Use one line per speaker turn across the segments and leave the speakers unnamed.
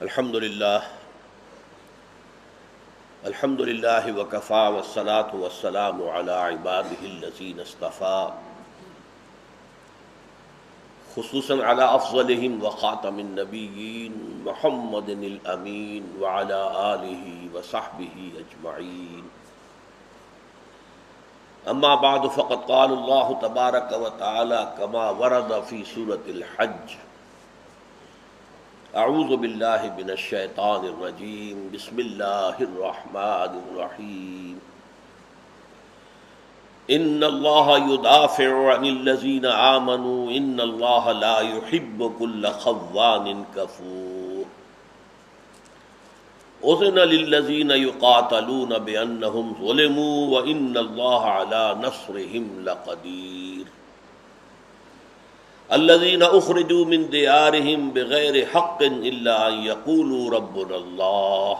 الحمد للہ وکفا والصلاة والسلام علی عباده الذین اصطفیٰ خصوصاً علی افضلہم وخاتم النبیین محمد الامین وعلی آلہ وصحبہ اجمعین اما بعد فقد قال اللہ تبارک وتعالی کما ورد فی سورة الحج اعوذ باللہ من الشیطان الرجیم بسم اللہ الرحمن الرحیم ان اللہ یدافع عن الذین آمنوا ان اللہ لا يحب كل خوان کفور اذن للذین یقاتلون بانہم ظلموا وان اللہ علی نصرہم لقدیر الذين اخرجوا من ديارهم بغير حق الا ان يقولوا ربنا الله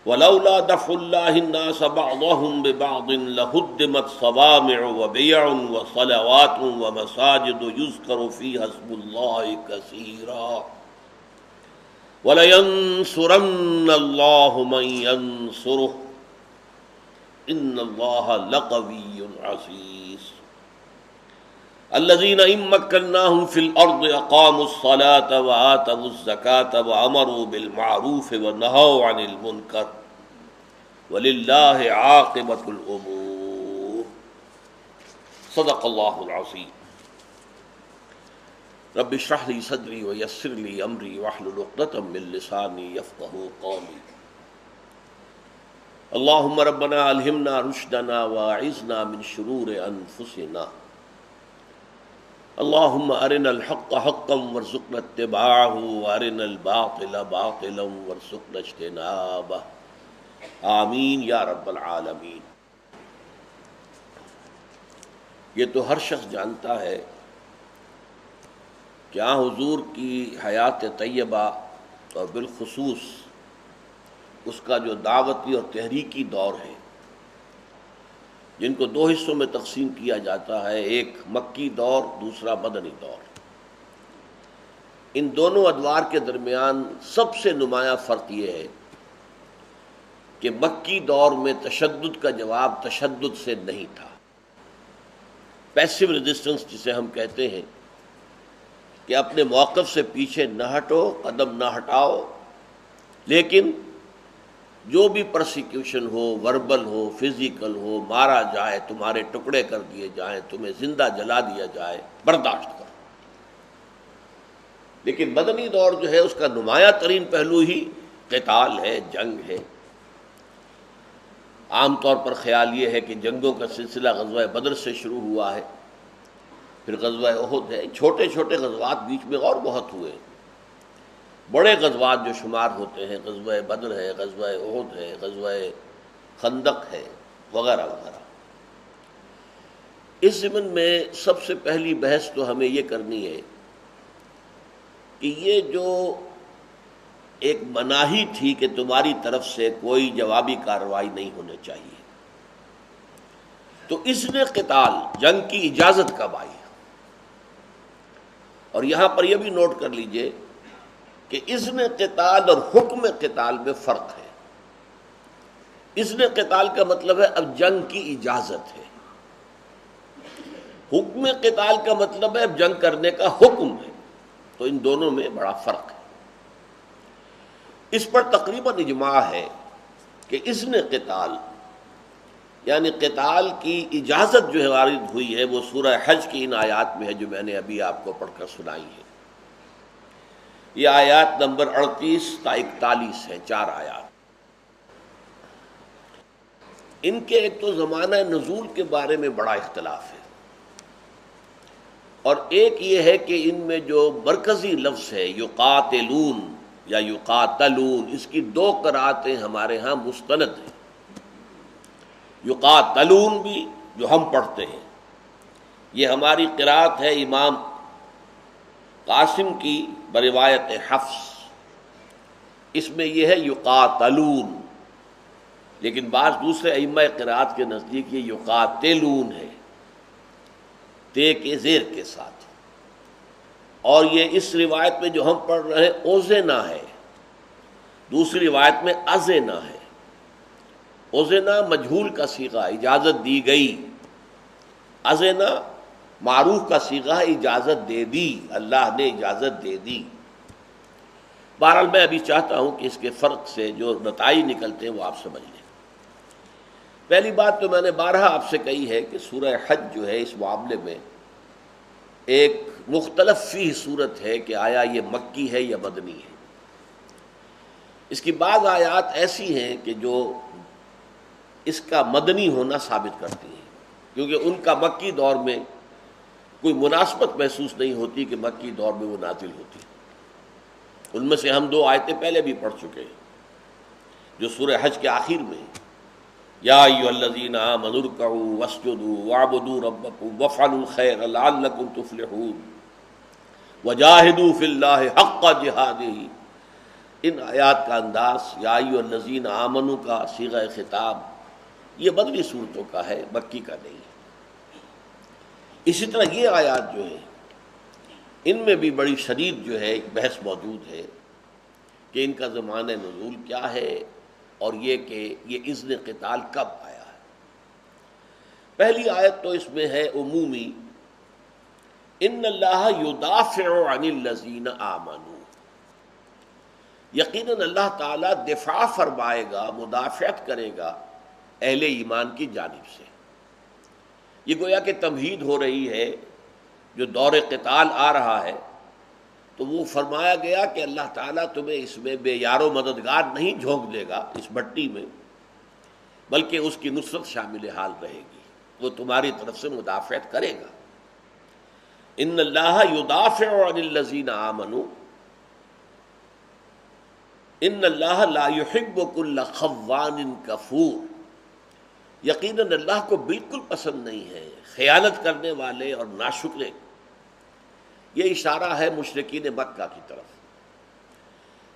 ولولا دفع الله الناس بعضهم ببعض لهدمت صوامع وبيع وصلوات ومساجد يذكر فيها اسم الله كثيرا ولينصرن الله من ينصره ان الله لقوي عزيز الذين إن مكناهم في الأرض أقاموا الصلاة وآتوا الزكاة وأمروا بالمعروف ونهوا عن المنكر ولله عاقبة الأمور صدق الله العظيم رب اشرح لي صدري ويسر لي أمري واحلل عقدة من لساني يفقهوا قولي اللهم ربنا ألهمنا رشدنا وأعذنا من شرور أنفسنا اللهم ارنا الحق حقا وارزقنا اتباعه وارنا الباطل باطلا وارزقنا اجتنابه آمین یا رب العالمین۔ یہ تو ہر شخص جانتا ہے کہ حضور کی حیات طیبہ اور بالخصوص اس کا جو دعوتی اور تحریکی دور ہے، جن کو دو حصوں میں تقسیم کیا جاتا ہے، ایک مکی دور، دوسرا مدنی دور۔ ان دونوں ادوار کے درمیان سب سے نمایاں فرق یہ ہے کہ مکی دور میں تشدد کا جواب تشدد سے نہیں تھا، پیسو ریزسٹنس جسے ہم کہتے ہیں کہ اپنے موقف سے پیچھے نہ ہٹو، قدم نہ ہٹاؤ، لیکن جو بھی پرسیکیوشن ہو، وربل ہو، فزیکل ہو، مارا جائے، تمہارے ٹکڑے کر دیے جائیں، تمہیں زندہ جلا دیا جائے، برداشت کرو۔ لیکن مدنی دور جو ہے اس کا نمایاں ترین پہلو ہی قتال ہے، جنگ ہے۔ عام طور پر خیال یہ ہے کہ جنگوں کا سلسلہ غزوہ بدر سے شروع ہوا ہے، پھر غزوہ احد ہے، چھوٹے چھوٹے غزوات بیچ میں اور بہت ہوئے، بڑے غزوات جو شمار ہوتے ہیں، غزوہ بدر ہے، غزوہ احد ہے، غزوہ خندق ہے، وغیرہ وغیرہ۔ اس ضمن میں سب سے پہلی بحث تو ہمیں یہ کرنی ہے کہ یہ جو ایک مناہی تھی کہ تمہاری طرف سے کوئی جوابی کارروائی نہیں ہونے چاہیے، تو اس نے قتال، جنگ کی اجازت کب آئی؟ اور یہاں پر یہ بھی نوٹ کر لیجئے کہ اذن قتال اور حکم قتال میں فرق ہے۔ اذن قتال کا مطلب ہے اب جنگ کی اجازت ہے، حکم قتال کا مطلب ہے اب جنگ کرنے کا حکم ہے، تو ان دونوں میں بڑا فرق ہے۔ اس پر تقریباً اجماع ہے کہ اذن قتال یعنی قتال کی اجازت جو وارد ہوئی ہے وہ سورہ حج کی ان آیات میں ہے جو میں نے ابھی آپ کو پڑھ کر سنائی ہے۔ یہ آیات نمبر 38 تا 41 ہے، 4 آیات۔ ان کے ایک تو زمانہ نزول کے بارے میں بڑا اختلاف ہے، اور ایک یہ ہے کہ ان میں جو مرکزی لفظ ہے یقاتلون یا یقاتلون، اس کی 2 قراتیں ہمارے ہاں مستند ہیں۔ یقاتلون بھی جو ہم پڑھتے ہیں، یہ ہماری قرات ہے امام قاسم کی بروایت حفص، اس میں یہ ہے یقاتلون، لیکن بعض دوسرے ائمہ قرات کے نزدیک یہ یقاتلون ہے، تے کے زیر کے ساتھ۔ اور یہ اس روایت میں جو ہم پڑھ رہے ہیں اوزنا ہے، دوسری روایت میں ازنا ہے۔ اوزنا مجہول کا صیغہ، اجازت دی گئی۔ ازنا معروف کا صیغہ، اجازت دے دی، اللہ نے اجازت دے دی۔ بہرحال میں ابھی چاہتا ہوں کہ اس کے فرق سے جو نتائج نکلتے ہیں وہ آپ سمجھ لیں۔ پہلی بات تو میں نے بارہا آپ سے کہی ہے کہ سورہ حج جو ہے اس معاملے میں ایک مختلف فی صورت ہے کہ آیا یہ مکی ہے یا مدنی ہے۔ اس کی بعض آیات ایسی ہیں کہ جو اس کا مدنی ہونا ثابت کرتی ہیں، کیونکہ ان کا مکی دور میں کوئی مناسبت محسوس نہیں ہوتی کہ مکی دور میں وہ نازل ہوتی۔ ان میں سے ہم دو آیتیں پہلے بھی پڑھ چکے ہیں جو سورہ حج کے آخر میں یا ایھا الذین آمنوا ارکعوا واسجدوا واعبدوا ربکم وافعلوا الخیر لعلکم تفلحون وجاہدوا فی اللہ حق جہادہ۔ ان آیات کا انداز یا ایھا الذین آمنوا کا صیغہ خطاب یہ مدنی صورتوں کا ہے، مکی کا نہیں ہے۔ اسی طرح یہ آیات جو ہیں ان میں بھی بڑی شدید جو ہے ایک بحث موجود ہے کہ ان کا زمانہ نزول کیا ہے، اور یہ کہ یہ اذن قتال کب آیا ہے۔ پہلی آیت تو اس میں ہے عمومی، ان اللہ یدافع عن الذین آمنوا، یقیناً اللہ تعالیٰ دفاع فرمائے گا، مدافعت کرے گا اہل ایمان کی جانب سے۔ یہ گویا کہ تمہید ہو رہی ہے، جو دور قتال آ رہا ہے تو وہ فرمایا گیا کہ اللہ تعالیٰ تمہیں اس میں بے یار و مددگار نہیں جھونک دے گا اس بھٹی میں، بلکہ اس کی نصرت شامل حال رہے گی، وہ تمہاری طرف سے مدافعت کرے گا۔ ان اللہ یدافع عن الذین آمنوا ان اللہ لا یحب کل خوان کفور، یقیناً اللہ کو بالکل پسند نہیں ہے خیانت کرنے والے اور ناشکرے۔ یہ اشارہ ہے مشرکین مکہ کی طرف۔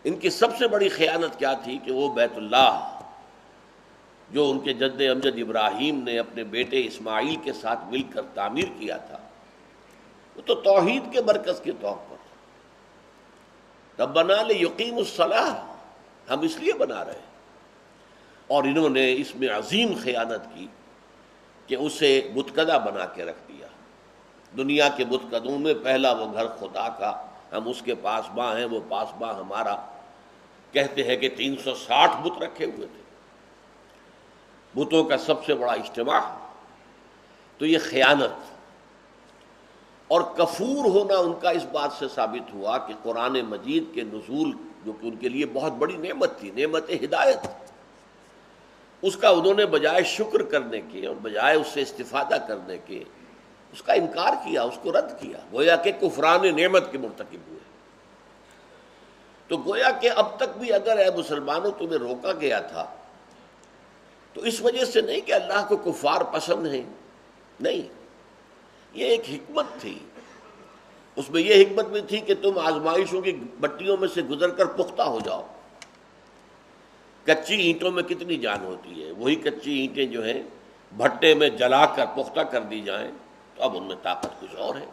ان کی سب سے بڑی خیانت کیا تھی کہ وہ بیت اللہ جو ان کے جد امجد ابراہیم نے اپنے بیٹے اسماعیل کے ساتھ مل کر تعمیر کیا تھا، وہ تو توحید کے مرکز کے طور پر ربنا لیقیموا الصلاۃ، ہم اس لیے بنا رہے ہیں، اور انہوں نے اس میں عظیم خیانت کی کہ اسے بتکدہ بنا کے رکھ دیا۔ دنیا کے بتکدوں میں پہلا وہ گھر خدا کا، ہم اس کے پاسباں ہیں، وہ پاسباں ہمارا۔ کہتے ہیں کہ 360 بت رکھے ہوئے تھے، بتوں کا سب سے بڑا اجتماع۔ تو یہ خیانت اور کفور ہونا ان کا اس بات سے ثابت ہوا کہ قرآن مجید کے نزول جو کہ ان کے لیے بہت بڑی نعمت تھی، نعمت ہدایت، اس کا انہوں نے بجائے شکر کرنے کے اور بجائے اس سے استفادہ کرنے کے اس کا انکار کیا، اس کو رد کیا، گویا کہ کفران نعمت کے مرتکب ہوئے۔ تو گویا کہ اب تک بھی اگر اے مسلمانوں تمہیں روکا گیا تھا تو اس وجہ سے نہیں کہ اللہ کو کفار پسند ہیں، نہیں، یہ ایک حکمت تھی۔ اس میں یہ حکمت بھی تھی کہ تم آزمائشوں کی بٹیوں میں سے گزر کر پختہ ہو جاؤ۔ کچی اینٹوں میں کتنی جان ہوتی ہے، وہی کچی اینٹیں جو ہیں بھٹے میں جلا کر پختہ کر دی جائیں تو اب ان میں طاقت کچھ اور ہے۔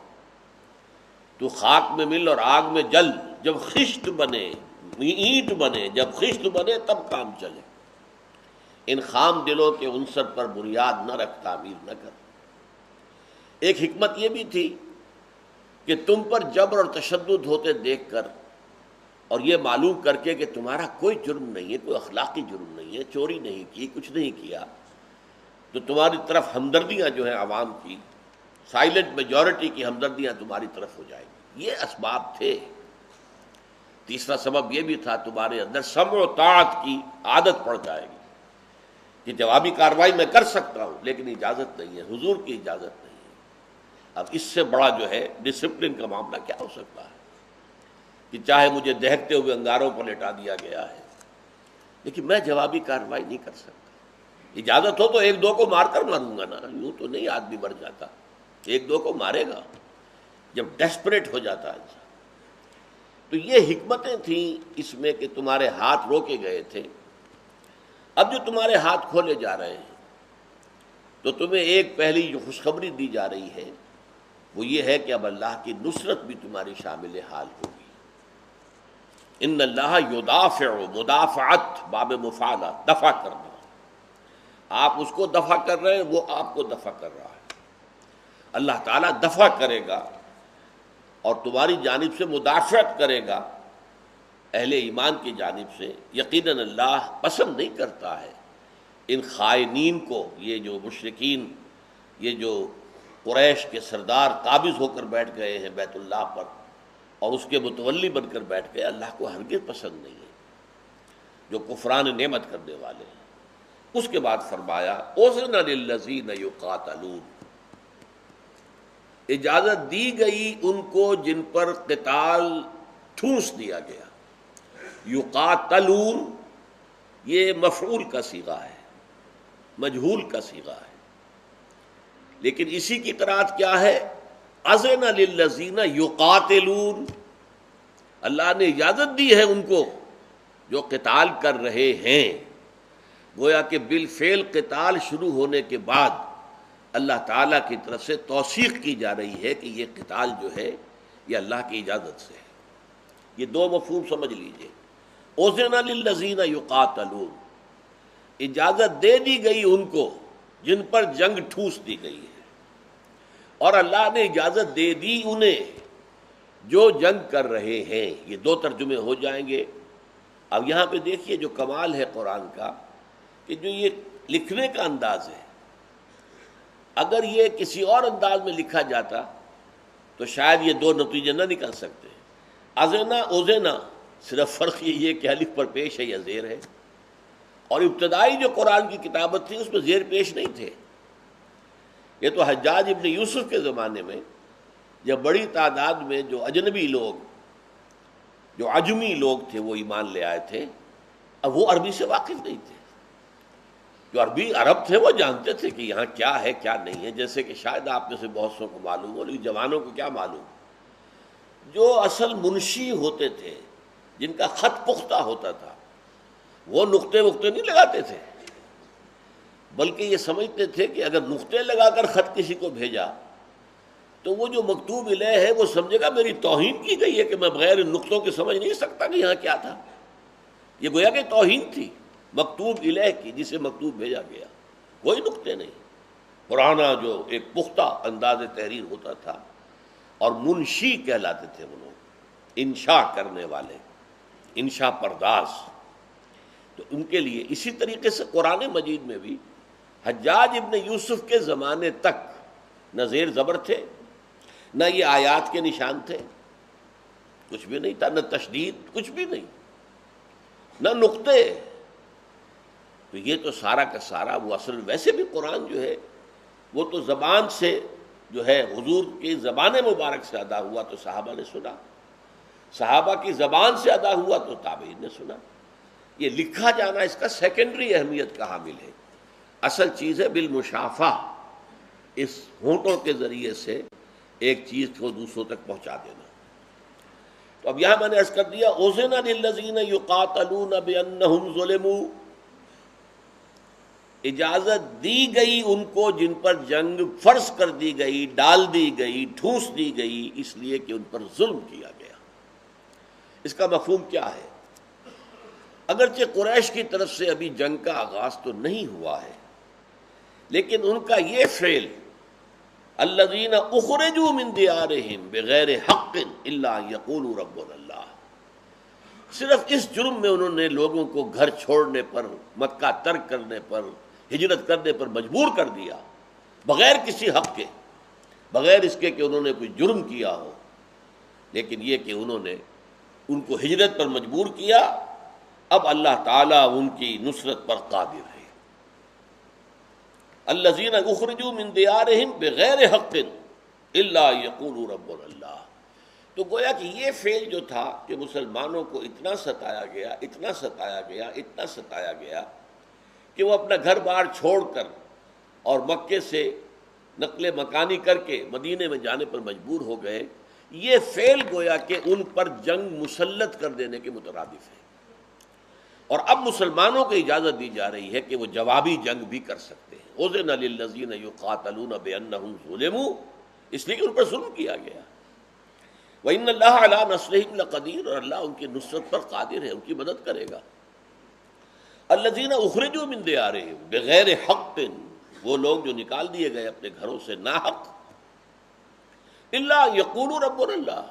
تو خاک میں مل اور آگ میں جل، جب خشت بنے، اینٹ بنے، جب خشت بنے تب کام چلے۔ ان خام دلوں کے عنصر پر بنیاد نہ رکھ، تعمیر نہ کر۔ ایک حکمت یہ بھی تھی کہ تم پر جبر اور تشدد ہوتے دیکھ کر اور یہ معلوم کر کے کہ تمہارا کوئی جرم نہیں ہے، کوئی اخلاقی جرم نہیں ہے، چوری نہیں کی، کچھ نہیں کیا، تو تمہاری طرف ہمدردیاں جو ہیں عوام کی، سائلنٹ میجورٹی کی ہمدردیاں تمہاری طرف ہو جائیں گی۔ یہ اسباب تھے۔ تیسرا سبب یہ بھی تھا تمہارے اندر سمع و طاعت کی عادت پڑ جائے گی کہ جوابی کارروائی میں کر سکتا ہوں لیکن اجازت نہیں ہے، حضور کی اجازت نہیں ہے۔ اب اس سے بڑا جو ہے ڈسپلن کا معاملہ کیا ہو سکتا ہے کہ چاہے مجھے دہکتے ہوئے انگاروں پر لٹا دیا گیا ہے لیکن میں جوابی کارروائی نہیں کر سکتا۔ اجازت ہو تو ایک دو کو مار کر ماروں گا نا، یوں تو نہیں آدمی مر جاتا، ایک دو کو مارے گا جب ڈیسپریٹ ہو جاتا ہے انسان۔ تو یہ حکمتیں تھیں اس میں کہ تمہارے ہاتھ روکے گئے تھے۔ اب جو تمہارے ہاتھ کھولے جا رہے ہیں تو تمہیں ایک پہلی جو خوشخبری دی جا رہی ہے وہ یہ ہے کہ اب اللہ کی نصرت بھی تمہاری شامل حال ہوگی۔ ان اللہ یدافع، مدافعت باب مفعلہ، دفع کرنا، آپ اس کو دفع کر رہے ہیں، وہ آپ کو دفع کر رہا ہے۔ اللہ تعالیٰ دفع کرے گا اور تمہاری جانب سے مدافعت کرے گا اہل ایمان کی جانب سے۔ یقیناً اللہ پسند نہیں کرتا ہے ان خائنین کو، یہ جو مشرکین، یہ جو قریش کے سردار قابض ہو کر بیٹھ گئے ہیں بیت اللہ پر اور اس کے متولی بن کر بیٹھ گئے، اللہ کو ہرگز پسند نہیں ہے جو کفران نعمت کرنے والے ہیں۔ اس کے بعد فرمایا اذن للذین یقاتلون، اجازت دی گئی ان کو جن پر قتال ٹھونس دیا گیا۔ یقاتلون یہ مفعول کا صیغہ ہے، مجہول کا صیغہ ہے، لیکن اسی کی قرأت کیا ہے؟ اذن للذین یقاتلون، اللہ نے اجازت دی ہے ان کو جو قتال کر رہے ہیں۔ گویا کہ بالفعل قتال شروع ہونے کے بعد اللہ تعالیٰ کی طرف سے توثیق کی جا رہی ہے کہ یہ قتال جو ہے یہ اللہ کی اجازت سے ہے۔ یہ دو مفہوم سمجھ لیجئے۔ اذن للذین یقاتلون، اجازت دے دی گئی ان کو جن پر جنگ ٹھوس دی گئی ہے، اور اللہ نے اجازت دے دی انہیں جو جنگ کر رہے ہیں۔ یہ دو ترجمے ہو جائیں گے۔ اب یہاں پہ دیکھیے جو کمال ہے قرآن کا، کہ جو یہ لکھنے کا انداز ہے، اگر یہ کسی اور انداز میں لکھا جاتا تو شاید یہ دو نتیجے نہ نکل سکتے۔ اذنا اوزینا، صرف فرق یہ ہے کہ الف پر پیش ہے یا زیر ہے، اور ابتدائی جو قرآن کی کتابت تھی اس میں زیر پیش نہیں تھے۔ یہ تو حجاج ابن یوسف کے زمانے میں جب بڑی تعداد میں جو اجنبی لوگ، جو عجمی لوگ تھے وہ ایمان لے آئے تھے، اب وہ عربی سے واقف نہیں تھے۔ جو عربی عرب تھے وہ جانتے تھے کہ یہاں کیا ہے کیا نہیں ہے، جیسے کہ شاید آپ میں سے بہت سو کو معلوم ہو، لیکن جوانوں کو کیا معلوم۔ جو اصل منشی ہوتے تھے، جن کا خط پختہ ہوتا تھا، وہ نقطے وقتے نہیں لگاتے تھے، بلکہ یہ سمجھتے تھے کہ اگر نقطے لگا کر خط کسی کو بھیجا تو وہ جو مکتوب الیہ ہے وہ سمجھے گا میری توہین کی گئی ہے کہ میں بغیر ان نقطوں کے سمجھ نہیں سکتا کہ یہاں کیا تھا۔ یہ گویا کہ توہین تھی مکتوب الیہ کی، جسے مکتوب بھیجا گیا، کوئی نقطے نہیں۔ پرانا جو ایک پختہ انداز تحریر ہوتا تھا، اور منشی کہلاتے تھے وہ لوگ، انشاء کرنے والے، انشاء پرداز۔ تو ان کے لیے اسی طریقے سے قرآن مجید میں بھی حجاج ابن یوسف کے زمانے تک نہ زیر زبر تھے، نہ یہ آیات کے نشان تھے، کچھ بھی نہیں تھا، نہ تشدید، کچھ بھی نہیں، نہ نقطے۔ تو یہ تو سارا کا سارا وہ اصل، ویسے بھی قرآن جو ہے وہ تو زبان سے جو ہے حضور کی زبان مبارک سے ادا ہوا تو صحابہ نے سنا، صحابہ کی زبان سے ادا ہوا تو تابعین نے سنا۔ یہ لکھا جانا اس کا سیکنڈری اہمیت کا حامل ہے، اصل چیز ہے بالمشافہ، اس ہونٹوں کے ذریعے سے ایک چیز کو دوسروں تک پہنچا دینا۔ تو اب یہاں میں نے عرض کر دیا اذن للذین یقاتلون بانہم ظلموا، اجازت دی گئی ان کو جن پر جنگ فرض کر دی گئی، ڈال دی گئی، ٹھونس دی گئی، اس لیے کہ ان پر ظلم کیا گیا۔ اس کا مفہوم کیا ہے؟ اگرچہ قریش کی طرف سے ابھی جنگ کا آغاز تو نہیں ہوا ہے، لیکن ان کا یہ فعل الذین اخرجوا من دیارہم بغیر حق الا ان یقولوا ربنا اللہ، صرف اس جرم میں انہوں نے لوگوں کو گھر چھوڑنے پر، مکہ ترک کرنے پر، ہجرت کرنے پر مجبور کر دیا، بغیر کسی حق کے، بغیر اس کے کہ انہوں نے کوئی جرم کیا ہو، لیکن یہ کہ انہوں نے ان کو ہجرت پر مجبور کیا۔ اب اللہ تعالیٰ ان کی نصرت پر قادر ہے۔ الذین اخرجوا من دیارہم بغیر حق الا یقولوا ربنا اللہ۔ تو گویا کہ یہ فعل جو تھا کہ مسلمانوں کو اتنا ستایا گیا، اتنا ستایا گیا، اتنا ستایا گیا کہ وہ اپنا گھر بار چھوڑ کر اور مکے سے نقل مکانی کر کے مدینے میں جانے پر مجبور ہو گئے، یہ فعل گویا کہ ان پر جنگ مسلط کر دینے کے مترادف ہے۔ اور اب مسلمانوں کو اجازت دی جا رہی ہے کہ وہ جوابی جنگ بھی کر سکتے ہیں۔ اذن للذین یقاتلون بانہم ظلموا، اس لیے کہ ان پر ظلم کیا گیا. وَإِنَّ اللَّهَ عَلَىٰ نَصْرِهِمْ لَقَدِيرٌ، اور اللہ ان کی نصرت پر قادر ہے، ان کی مدد کرے گا. الَّذِينَ أُخْرِجُوا مِن دِيَارِهِمْ بِغَيْرِ حَقٍّ، وہ لوگ جو نکال دیے گئے اپنے گھروں سے ناحق. إِلَّا يَقُولُوا رَبُّنَا اللَّهُ،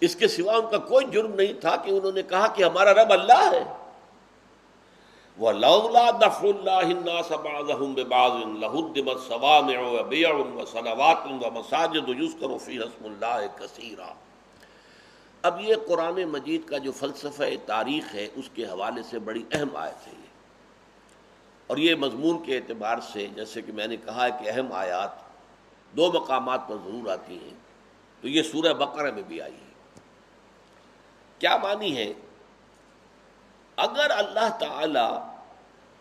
اس کے سوا ان کا کوئی جرم نہیں تھا کہ انہوں نے کہا کہ ہمارا رب اللہ ہے. وَلَوْلَا دَفْعُ اللَّهِ النَّاسَ بَعْضَهُم بِبَعْضٍ لَهُدِّمَتْ صَوَامِعُ وَبِيَعٌ وَصَلَوَاتٌ وَمَسَاجِدُ يُذْكَرُ فِيهَا اسْمُ اللَّهِ كَثِيرًا. اب یہ قرآن مجید کا جو فلسفہ تاریخ ہے اس کے حوالے سے بڑی اہم آیت ہے یہ، اور یہ مضمون کے اعتبار سے جیسے کہ میں نے کہا ہے کہ اہم آیات دو مقامات پر ضرور آتی ہیں، تو یہ سورہ بقرہ میں بھی آئی ہے. کیا معنی ہے؟ اگر اللہ تعالی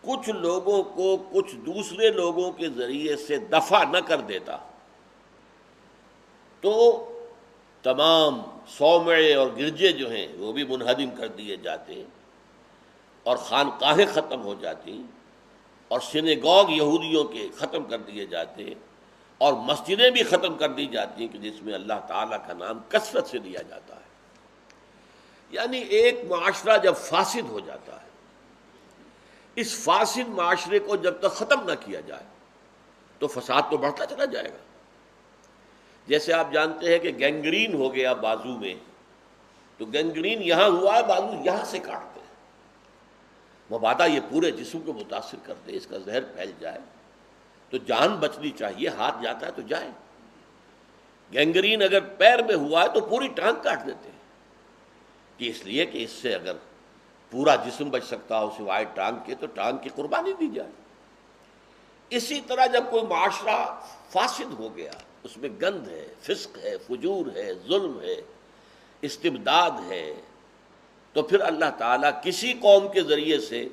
کچھ لوگوں کو کچھ دوسرے لوگوں کے ذریعے سے دفع نہ کر دیتا تو تمام صومعے اور گرجے جو ہیں وہ بھی منہدم کر دیے جاتے، اور خانقاہیں ختم ہو جاتی، اور سینیگوگ یہودیوں کے ختم کر دیے جاتے، اور مسجدیں بھی ختم کر دی جاتی کہ جس میں اللہ تعالیٰ کا نام کثرت سے لیا جاتا ہے. یعنی ایک معاشرہ جب فاسد ہو جاتا ہے، اس فاسد معاشرے کو جب تک ختم نہ کیا جائے تو فساد تو بڑھتا چلا جائے گا. جیسے آپ جانتے ہیں کہ گینگرین ہو گیا بازو میں، تو گینگرین یہاں ہوا ہے، بازو یہاں سے کاٹتے ہیں، مبادا یہ پورے جسم کو متاثر کرتے ہیں، اس کا زہر پھیل جائے تو جان بچنی چاہیے، ہاتھ جاتا ہے تو جائے. گینگرین اگر پیر میں ہوا ہے تو پوری ٹانگ کاٹ دیتے ہیں، کہ اس لیے کہ اس سے اگر پورا جسم بچ سکتا ہو سوائے ٹانگ کے تو ٹانگ کی قربانی دی جائے. اسی طرح جب کوئی معاشرہ فاسد ہو گیا، اس میں گند ہے، فسق ہے، فجور ہے، ظلم ہے، استبداد ہے، تو پھر اللہ تعالیٰ کسی قوم کے ذریعے سے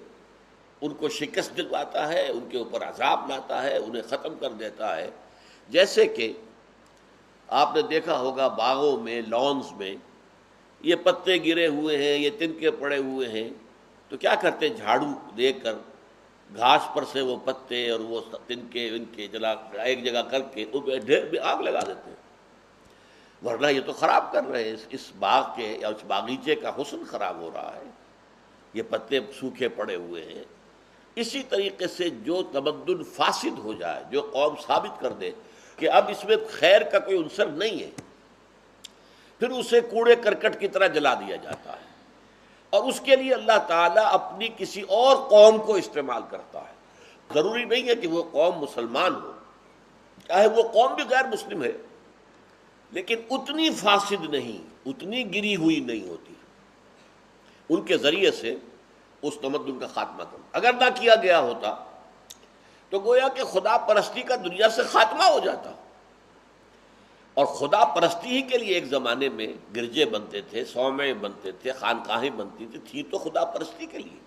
ان کو شکست دلواتا ہے، ان کے اوپر عذاب لاتا ہے، انہیں ختم کر دیتا ہے. جیسے کہ آپ نے دیکھا ہوگا باغوں میں، لانز میں یہ پتے گرے ہوئے ہیں، یہ تنکے پڑے ہوئے ہیں، تو کیا کرتے؟ جھاڑو دے کر گھاس پر سے وہ پتے اور وہ تنکے ان کے جلا ایک جگہ کر کے ڈھیر بھی آگ لگا دیتے ہیں، ورنہ یہ تو خراب کر رہے ہیں، اس باغ کے یا اس باغیچے کا حسن خراب ہو رہا ہے، یہ پتے سوکھے پڑے ہوئے ہیں. اسی طریقے سے جو تمدن فاسد ہو جائے، جو قوم ثابت کر دے کہ اب اس میں خیر کا کوئی عنصر نہیں ہے، پھر اسے کوڑے کرکٹ کی طرح جلا دیا جاتا ہے، اور اس کے لیے اللہ تعالیٰ اپنی کسی اور قوم کو استعمال کرتا ہے. ضروری نہیں ہے کہ وہ قوم مسلمان ہو، چاہے وہ قوم بھی غیر مسلم ہے، لیکن اتنی فاسد نہیں، اتنی گری ہوئی نہیں ہوتی، ان کے ذریعے سے اس تمدن کا خاتمہ کرنا. اگر نہ کیا گیا ہوتا تو گویا کہ خدا پرستی کا دنیا سے خاتمہ ہو جاتا. اور خدا پرستی ہی کے لیے ایک زمانے میں گرجے بنتے تھے، صومعے بنتے تھے، خانقاہیں بنتی تھی تو خدا پرستی کے لیے.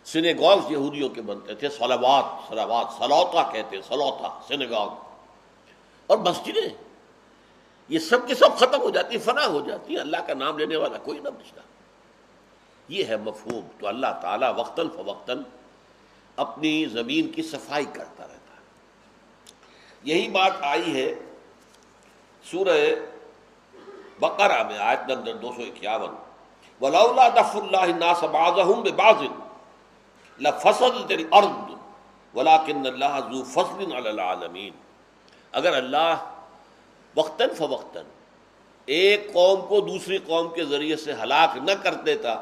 سینیگوگز یہودیوں کے بنتے تھے، سلوتا کہتے ہیں، سلوتا سینیگوگ، اور مسجدیں یہ سب کے سب ختم ہو جاتی، فنا ہو جاتی، اللہ کا نام لینے والا کوئی نہ بچتا. یہ ہے مفہوم. تو اللہ تعالیٰ وقتاً فوقتاً اپنی زمین کی صفائی کرتا رہتا ہے. یہی بات آئی ہے سورہ بقرہ میں، آیت نمبر 251، وَلَوْلَا دَفْعُ اللَّهِ النَّاسَ بَعْضَهُم بِبَعْضٍ لَفَسَدَتِ الْأَرْضُ وَلَٰكِنَّ اللَّهَ ذُو فَضْلٍ عَلَى الْعَالَمِينَ. اگر اللہ وقتاً فوقتاً ایک قوم کو دوسری قوم کے ذریعے سے ہلاک نہ کر دیتا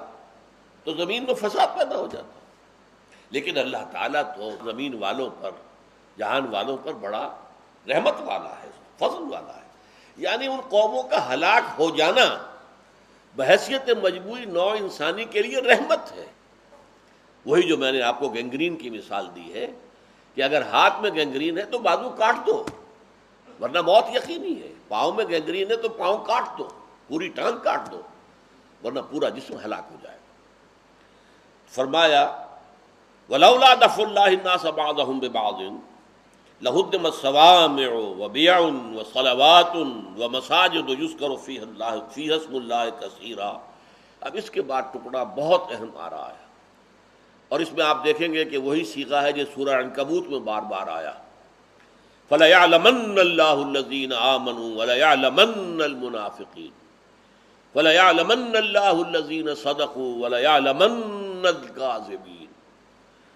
تو زمین میں فساد پیدا ہو جاتا. لیکن اللہ تعالیٰ تو زمین والوں پر، جہان والوں پر بڑا رحمت والا ہے، فضل والا ہے. یعنی ان قوموں کا ہلاک ہو جانا بحیثیت مجموعی نوع انسانی کے لیے رحمت ہے. وہی جو میں نے آپ کو گینگرین کی مثال دی ہے کہ اگر ہاتھ میں گینگرین ہے تو بازو کاٹ دو، ورنہ موت یقینی ہے. پاؤں میں گینگرین ہے تو پاؤں کاٹ دو، پوری ٹانگ کاٹ دو، ورنہ پورا جسم ہلاک ہو جائے. فرمایا وَلَوْلَا دَفْعُ اللَّهِ النَّاسَ بَعْضَهُم بِبَعْضٍ لَهُدِّمَتْ صَوَامِعُ وَبِيَعٌ وَصَلَوَاتٌ وَمَسَاجِدُ يُذْكَرُ فِيهَا اسْمُ اللَّهِ كَثِيرًا. اب اس کے بعد ٹکڑا بہت اہم آ رہا ہے، اور اس میں آپ دیکھیں گے کہ وہی صیغہ ہے جو سورہ عنکبوت میں بار بار آیا فَلَيَعْلَمَنَّ اللَّهُ الَّذِينَ آمَنُوا وَلَيَعْلَمَنَّ الْمُنَافِقِينَ وَلَيَعْلَمَنَّ اللَّهُ الَّذِينَ صَدَقُوا وَلَيَعْلَمَنَّ الْكَاذِبِينَ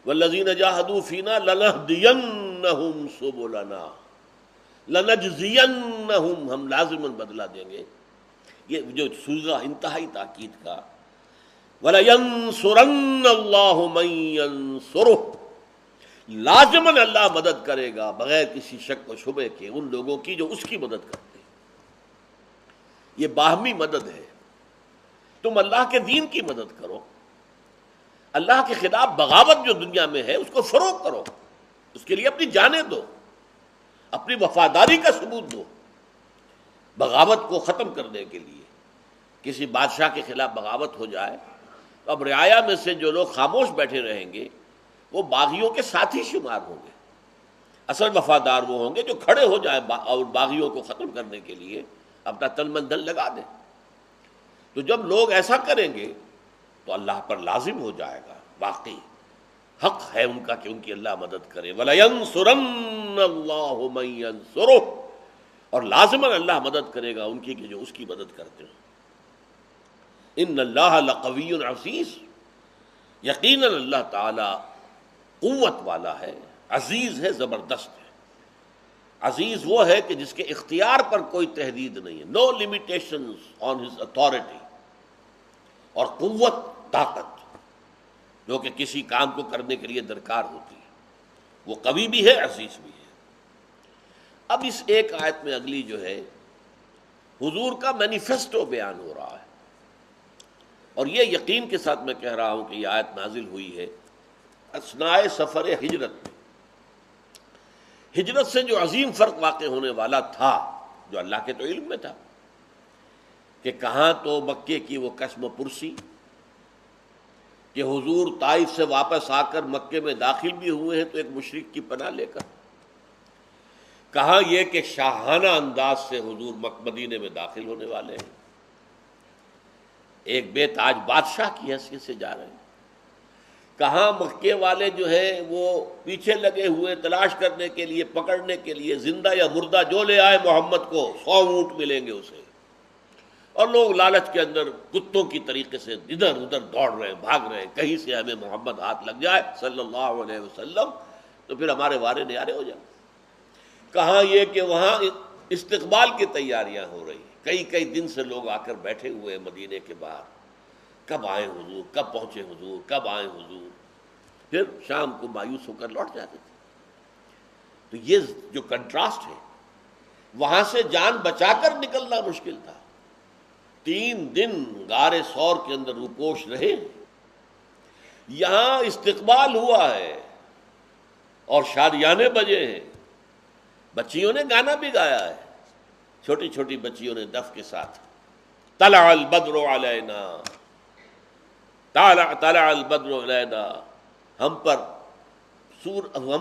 وَالَّذِينَ جَاهَدُوا فِينَا لَنَهْدِيَنَّهُمْ سُبُلَنَا لَنَجْزِيَنَّهُمْ، ہم لازماً بدلہ دیں گے. یہ جو صیغہ انتہائی تاکید کا، وَلَيَنْصُرَنَّ اللَّهُ مَن يَنْصُرُهُ، لازماً اللہ مدد کرے گا بغیر کسی شک و شبہ کے ان لوگوں کی جو اس کی مدد کرتے ہیں. یہ باہمی مدد ہے. تم اللہ کے دین کی مدد کرو، اللہ کے خلاف بغاوت جو دنیا میں ہے اس کو فروغ کرو، اس کے لیے اپنی جانیں دو، اپنی وفاداری کا ثبوت دو. بغاوت کو ختم کرنے کے لیے کسی بادشاہ کے خلاف بغاوت ہو جائے تو اب رعایا میں سے جو لوگ خاموش بیٹھے رہیں گے وہ باغیوں کے ساتھی شمار ہوں گے. اصل وفادار وہ ہوں گے جو کھڑے ہو جائیں اور باغیوں کو ختم کرنے کے لیے اپنا تن من دھن لگا دیں. تو جب لوگ ایسا کریں گے تو اللہ پر لازم ہو جائے گا، واقعی حق ہے ان کا کہ ان کی اللہ مدد کرے. وَلَيَنْصُرَنَّ اللَّهُ مَن يَنْصُرُهُ، اور لازماً اللہ مدد کرے گا ان کی کہ جو اس کی مدد کرتے ہیں. ان اللہ لقوی عزیز، یقیناً اللہ تعالی قوت والا ہے، عزیز ہے، زبردست ہے. عزیز وہ ہے کہ جس کے اختیار پر کوئی تحدید نہیں ہے، نو لمیٹیشنز آن ہز اتھارٹی. اور قوت، طاقت جو کہ کسی کام کو کرنے کے لیے درکار ہوتی ہے، وہ قوی بھی ہے، عزیز بھی ہے. اب اس ایک آیت میں اگلی جو ہے حضور کا مینیفیسٹو بیان ہو رہا ہے، اور یہ یقین کے ساتھ میں کہہ رہا ہوں کہ یہ آیت نازل ہوئی ہے اثناء سفر ہجرت میں. ہجرت سے جو عظیم فرق واقع ہونے والا تھا، جو اللہ کے تو علم میں تھا، کہ کہاں تو مکے کی وہ قسم پرسی کہ حضور طائف سے واپس آ کر مکے میں داخل بھی ہوئے ہیں تو ایک مشرک کی پناہ لے کر، کہاں یہ کہ شاہانہ انداز سے حضور مدینے میں داخل ہونے والے ہیں، ایک بے تاج بادشاہ کی حیثیت سے جا رہے ہیں. کہاں مکے والے جو ہے وہ پیچھے لگے ہوئے تلاش کرنے کے لیے، پکڑنے کے لیے، زندہ یا مردہ جو لے آئے محمد کو 100 اونٹ ملیں گے اسے، اور لوگ لالچ کے اندر کتوں کی طریقے سے ادھر ادھر دوڑ رہے ہیں، بھاگ رہے ہیں، کہیں سے ہمیں محمد ہاتھ لگ جائے صلی اللہ علیہ وسلم تو پھر ہمارے وارے نیارے ہو جائیں. کہاں یہ کہ وہاں استقبال کی تیاریاں ہو رہی ہیں، کئی دن سے لوگ آ کر بیٹھے ہوئے مدینے کے باہر، کب آئیں حضور، کب پہنچے حضور، کب آئیں حضور. پھر شام کو مایوس ہو کر لوٹ جاتے تھے. تو یہ جو کنٹراسٹ ہے، وہاں سے جان بچا کر نکلنا مشکل تھا. 3 دن غار ثور کے اندر روپوش رہے، یہاں استقبال ہوا ہے اور شادیانے بجے ہیں، بچیوں نے گانا بھی گایا ہے، چھوٹی چھوٹی بچیوں نے دف کے ساتھ طلع البدر علینا، طلع البدر علینا، ہم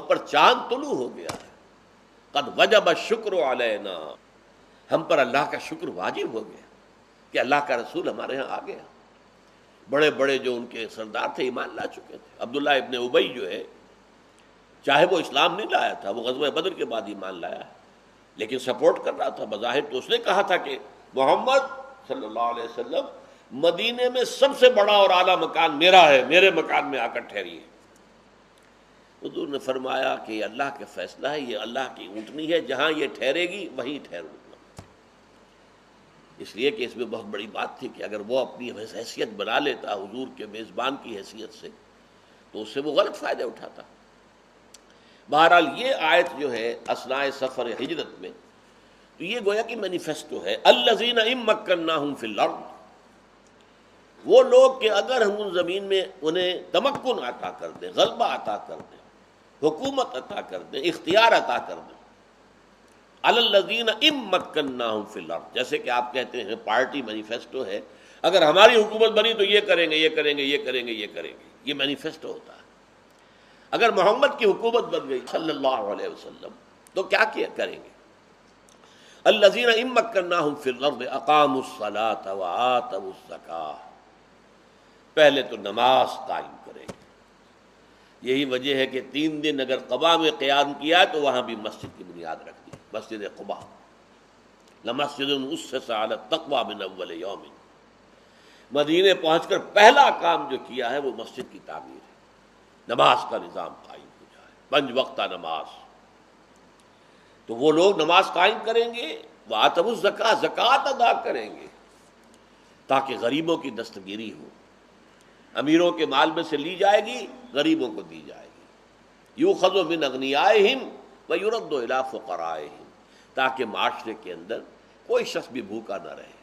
پر چاند طلوع ہو گیا ہے، قد وجب الشکر علینا، ہم پر اللہ کا شکر واجب ہو گیا کہ اللہ کا رسول ہمارے ہاں آ گیا. بڑے بڑے جو ان کے سردار تھے ایمان لا چکے تھے. عبداللہ ابن ابی جو ہے، چاہے وہ اسلام نہیں لایا تھا، وہ غزوہ بدر کے بعد ایمان لایا ہے، لیکن سپورٹ کر رہا تھا بظاہر. تو اس نے کہا تھا کہ محمد صلی اللہ علیہ وسلم مدینے میں سب سے بڑا اور اعلیٰ مکان میرا ہے، میرے مکان میں آ کر ٹھہریے. حضور نے فرمایا کہ یہ اللہ کا فیصلہ ہے، یہ اللہ کی اونٹنی ہے، جہاں یہ ٹھہرے گی وہیں ٹھہروں گا. اس لیے کہ اس میں بہت بڑی بات تھی کہ اگر وہ اپنی حیثیت بنا لیتا حضور کے میزبان کی حیثیت سے تو اس سے وہ غلط فائدے اٹھاتا. بہرحال یہ آیت جو ہے اثناء سفر ہجرت میں، تو یہ گویا کہ مینیفیسٹو ہے. الذین ان مکناہم فی الارض، وہ لوگ کہ اگر ہم ان زمین میں انہیں تمکن عطا کر دیں، غلبہ عطا کر دیں، حکومت عطا کر دیں، اختیار عطا کر دیں. الذین ان مکناہم فی الارض، جیسے کہ آپ کہتے ہیں پارٹی مینیفیسٹو ہے، اگر ہماری حکومت بنی تو یہ کریں گے، یہ کریں گے، یہ کریں گے، یہ کریں گے، یہ مینیفیسٹو ہوتا ہے. اگر محمد کی حکومت بن گئی صلی اللہ علیہ وسلم تو کیا کریں گے؟ الذین ان مکناہم فی الارض اقاموا الصلاۃ وآتوا الزکاۃ، پہلے تو نماز قائم کریں گے، یہی وجہ ہے کہ 3 دن اگر قبا میں قیام کیا تو وہاں بھی مسجد کی بنیاد رکھ دی، مسجد قبا، لمسجد اسس علی التقوی من اول یوم۔ مدینے پہنچ کر پہلا کام جو کیا ہے وہ مسجد کی تعمیر ہے، نماز کا نظام قائم ہو جائے، 5 وقتہ نماز۔ تو وہ لوگ نماز قائم کریں گے، وآتوا الزکاۃ، زکوٰۃ ادا کریں گے تاکہ غریبوں کی دستگیری ہو، امیروں کے مال میں سے لی جائے گی، غریبوں کو دی جائے گی، یؤخذ من اغنیائہم ویرد الی فقرائہم، تاکہ معاشرے کے اندر کوئی شخص بھی بھوکا نہ رہے،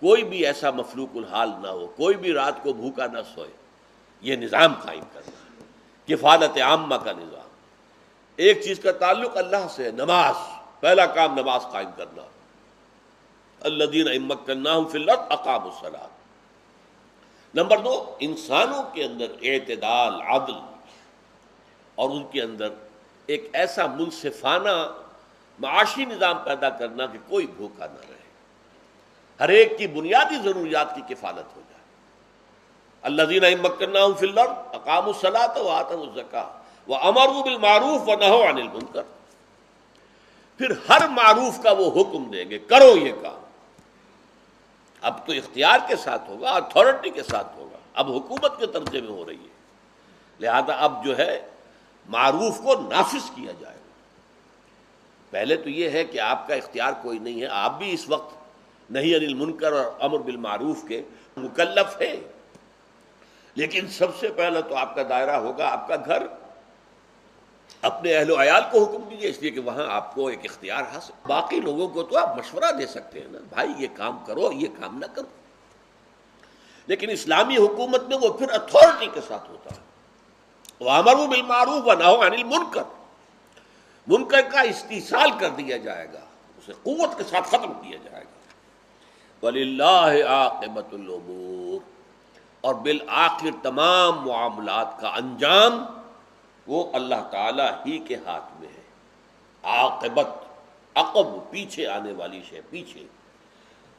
کوئی بھی ایسا مفلوق الحال نہ ہو، کوئی بھی رات کو بھوکا نہ سوئے۔ یہ نظام قائم کرنا ہے، کفالت عامہ کا نظام۔ ایک چیز کا تعلق اللہ سے، نماز، پہلا کام نماز قائم کرنا۔ الذین ان مکناہم فی الارض اقاموا الصلاۃ۔ نمبر 2، انسانوں کے اندر اعتدال، عدل، اور ان کے اندر ایک ایسا منصفانہ معاشی نظام پیدا کرنا کہ کوئی بھوکا نہ رہے، ہر ایک کی بنیادی ضروریات کی کفالت ہو جائے۔ الذین ان مکناہم فی الارض اقاموا الصلاۃ وآتوا الزکاۃ وامروا بالمعروف ونہوا عن المنکر۔ پھر ہر معروف کا وہ حکم دیں گے، کرو یہ کام۔ اب تو اختیار کے ساتھ ہوگا، اتھارٹی کے ساتھ ہوگا، اب حکومت کے درجے میں ہو رہی ہے، لہذا اب جو ہے معروف کو نافذ کیا جائے گا۔ پہلے تو یہ ہے کہ آپ کا اختیار کوئی نہیں ہے، آپ بھی اس وقت نہی عن المنکر اور امر بالمعروف کے مکلف ہیں، لیکن سب سے پہلا تو آپ کا دائرہ ہوگا آپ کا گھر۔ اپنے اہل و عیال کو حکم دیجیے، اس لیے کہ وہاں آپ کو ایک اختیار حاصل۔ باقی لوگوں کو تو آپ مشورہ دے سکتے ہیں نا، بھائی یہ کام کرو، یہ کام نہ کرو، لیکن اسلامی حکومت میں وہ پھر اتھارٹی کے ساتھ ہوتا ہے۔ وَأَمَرُوا بِالْمَعْرُوفِ وَنَهَوْا عَنِ الْمُنكَرِ، منکر کا استئصال کر دیا جائے گا، اسے قوت کے ساتھ ختم کیا جائے گا۔ وَلِلَّهِ عَاقِبَةُ الْأُمُورِ، اور بالآخر تمام معاملات کا انجام وہ اللہ تعالی ہی کے ہاتھ میں ہے۔ عاقبت، عقب، پیچھے آنے والی شے، پیچھے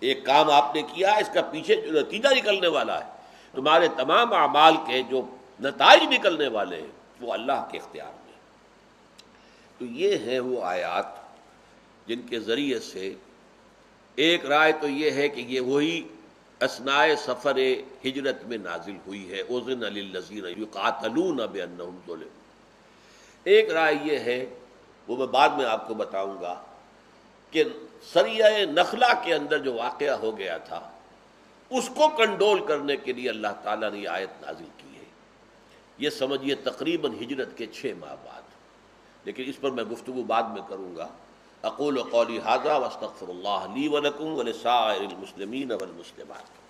ایک کام آپ نے کیا، اس کا پیچھے جو نتیجہ نکلنے والا ہے، تمہارے تمام اعمال کے جو نتائج نکلنے والے ہیں وہ اللہ کے اختیار میں۔ تو یہ ہیں وہ آیات جن کے ذریعے سے ایک رائے تو یہ ہے کہ یہ وہی اثناء سفر ہجرت میں نازل ہوئی ہے، اذن للذین یقاتلون بانہم ظلموا۔ ایک رائے یہ ہے، وہ میں بعد میں آپ کو بتاؤں گا، کہ سریہ نخلہ کے اندر جو واقعہ ہو گیا تھا اس کو کنٹرول کرنے کے لیے اللہ تعالیٰ نے یہ آیت نازل کی ہے۔ یہ سمجھیے تقریباً ہجرت کے 6 ماہ بعد، لیکن اس پر میں گفتگو بعد میں کروں گا۔ اقول قولی ھذا واستغفر اللہ لی ولکم ولسائر المسلمین والمسلمات۔